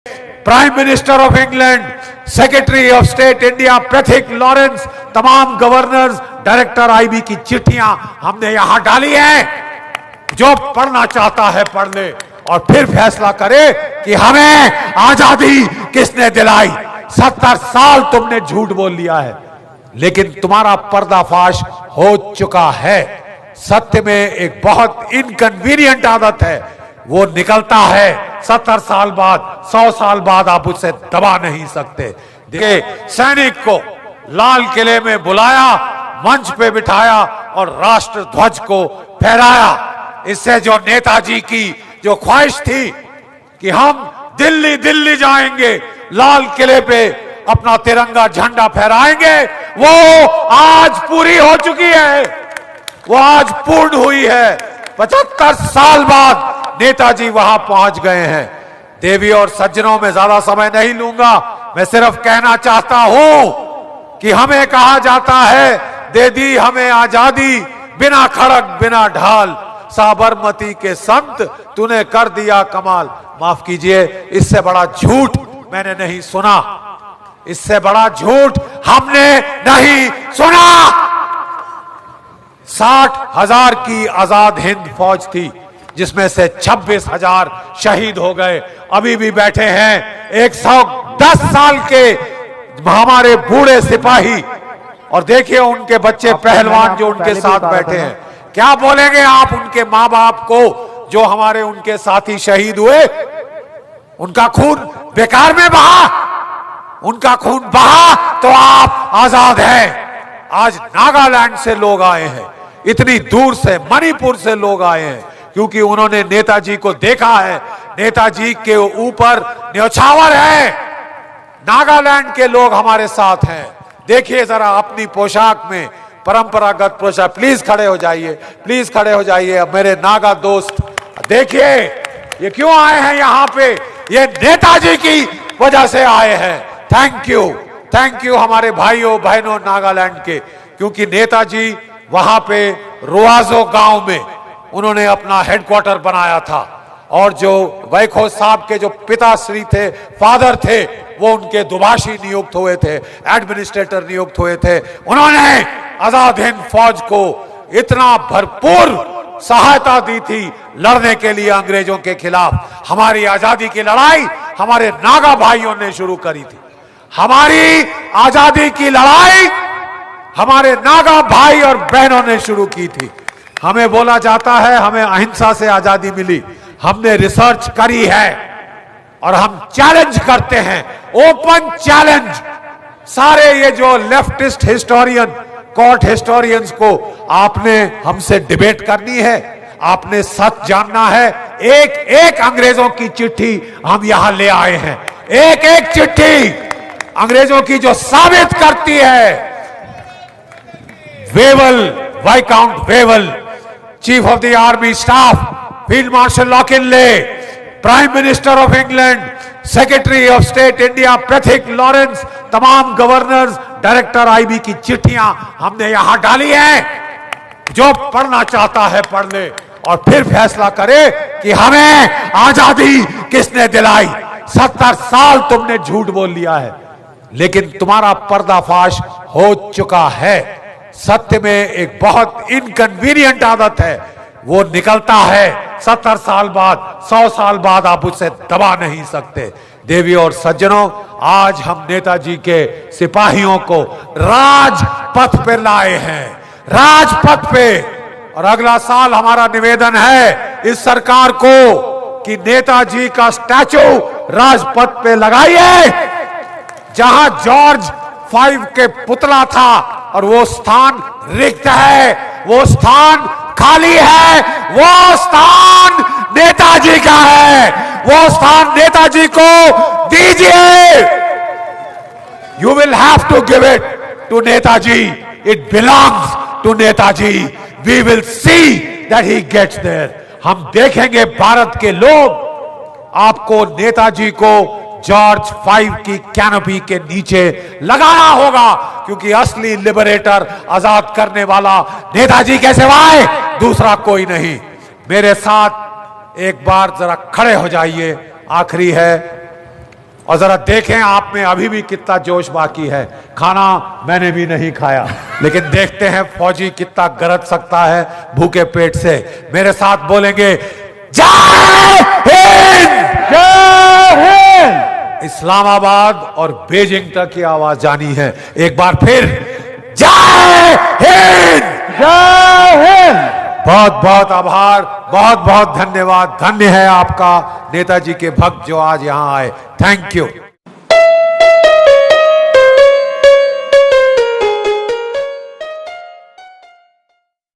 Prime minister of England, secretary of state India Pethick Lawrence, तमाम governors, director IB की चिट्ठियां हमने यहां डाली हैं। जो पढ़ना चाहता है पढ़ ले और फिर फैसला करे कि हमें आजादी किसने दिलाई। 70 साल तुमने झूठ बोल लिया है, लेकिन तुम्हारा पर्दाफाश हो चुका है। सत्य में एक बहुत इनकन्वीनियंट आदत है, वो निकलता है 70 साल बाद, 100 साल बाद आप उसे दबा नहीं सकते। देखिए, सैनिक को लाल किले में बुलाया, मंच पे बिठाया और राष्ट्र ध्वज को फहराया। इससे जो नेताजी की जो ख्वाहिश थी कि हम दिल्ली दिल्ली जाएंगे, लाल किले पे अपना तिरंगा झंडा फहराएंगे, वो आज पूरी हो चुकी है, वो आज पूर्ण हुई है। 75 साल बाद नेताजी वहां पहुंच गए हैं। देवी और सज्जनों में ज्यादा समय नहीं लूंगा, मैं सिर्फ कहना चाहता हूं कि हमें कहा जाता है दे दी हमें आजादी, बिना खड़ग बिना ढाल, साबरमती के संत तूने कर दिया कमाल। माफ कीजिए, इससे बड़ा झूठ मैंने नहीं सुना, इससे बड़ा झूठ हमने नहीं सुना। 60,000 की आजाद हिंद फौज थी, जिसमें से 26,000 शहीद हो गए। अभी भी बैठे हैं 110 साल के हमारे बूढ़े सिपाही, और देखिए उनके बच्चे पहलवान जो उनके साथ बैठे हैं। क्या बोलेंगे आप उनके मां बाप को जो हमारे उनके साथी शहीद हुए? उनका खून बेकार में बहा, उनका खून बहा तो आप आजाद हैं। आज नागालैंड से लोग आए हैं, इतनी दूर से, मणिपुर से लोग आए हैं, क्योंकि उन्होंने नेताजी को देखा है। नेताजी के ऊपर न्योछावर है। नागालैंड के लोग हमारे साथ हैं। देखिए जरा अपनी पोशाक में, परंपरागत पोशाक, प्लीज खड़े हो जाइए, प्लीज खड़े हो जाइए। अब मेरे नागा दोस्त देखिए ये क्यों आए हैं यहां पे, ये नेताजी की वजह से आए हैं। थैंक यू हमारे भाइयों बहनों नागालैंड के, क्योंकि नेताजी वहां पे रुआजो गांव में उन्होंने अपना हेडक्वार्टर बनाया था, और जो वैखो साहब के जो पिताश्री थे, फादर थे, वो उनके दुभाषी नियुक्त हुए थे, एडमिनिस्ट्रेटर नियुक्त हुए थे। उन्होंने आजाद हिंद फौज को इतना भरपूर सहायता दी थी लड़ने के लिए अंग्रेजों के खिलाफ। हमारी आजादी की लड़ाई हमारे नागा भाइयों ने शुरू करी थी। हमारी आजादी की लड़ाई हमारे नागा भाई और बहनों ने शुरू की थी। हमें बोला जाता है हमें अहिंसा से आजादी मिली। हमने रिसर्च करी है और हम चैलेंज करते हैं, ओपन चैलेंज। सारे ये जो लेफ्टिस्ट हिस्टोरियन, कोर्ट हिस्टोरियंस को आपने हमसे डिबेट करनी है, आपने सच जानना है। एक एक अंग्रेजों की चिट्ठी हम यहां ले आए हैं, एक एक चिट्ठी अंग्रेजों की जो साबित करती है। Wavell, viscount Wavell, chief of the army staff, field marshal लॉकिनले, prime minister of England, secretary of state India Pethick Lawrence, तमाम गवर्नर्स, डायरेक्टर आईबी की चिट्ठियां हमने यहां डाली हैं। जो पढ़ना चाहता है पढ़ ले और फिर फैसला करे कि हमें आजादी किसने दिलाई। 70 साल तुमने झूठ बोल लिया है, लेकिन तुम्हारा पर्दाफाश हो चुका है। सत्य में एक बहुत इनकन्वीनियंट आदत है, वो निकलता है 70 साल बाद, 100 साल बाद आप उसे दबा नहीं सकते। देवी और सज्जनों, आज हम नेताजी के सिपाहियों को राजपथ पे लाए हैं, राजपथ पे। और अगला साल हमारा निवेदन है इस सरकार को कि नेताजी का स्टैचू राजपथ पे लगाइए, जहां जॉर्ज 5 के पुतला था, और वो स्थान रिक्त है, वो स्थान खाली है, वो स्थान नेताजी का है, वो स्थान नेताजी को दीजिए। You will have to give it to Netaji, it belongs to Netaji. We will see that he gets there. हम देखेंगे भारत के लोग आपको नेताजी को जॉर्ज 5 की कैनोपी के नीचे लगाना होगा, क्योंकि असली लिबरेटर, आजाद करने वाला नेताजी के सिवाय दूसरा कोई नहीं। मेरे साथ एक बार जरा खड़े हो जाइए, आखिरी है। और जरा देखें आप में अभी भी कितना जोश बाकी है। खाना मैंने भी नहीं खाया, लेकिन देखते हैं फौजी कितना गरज सकता है भूखे पेट से। मेरे साथ बोलेंगे जय हिंद, जय हिंद। इस्लामाबाद और बीजिंग तक की आवाज जानी है। एक बार फिर जय हिंद, जय हिंद। बहुत बहुत आभार, बहुत बहुत धन्यवाद। धन्य है आपका नेताजी के भक्त जो आज यहां आए। Thank you.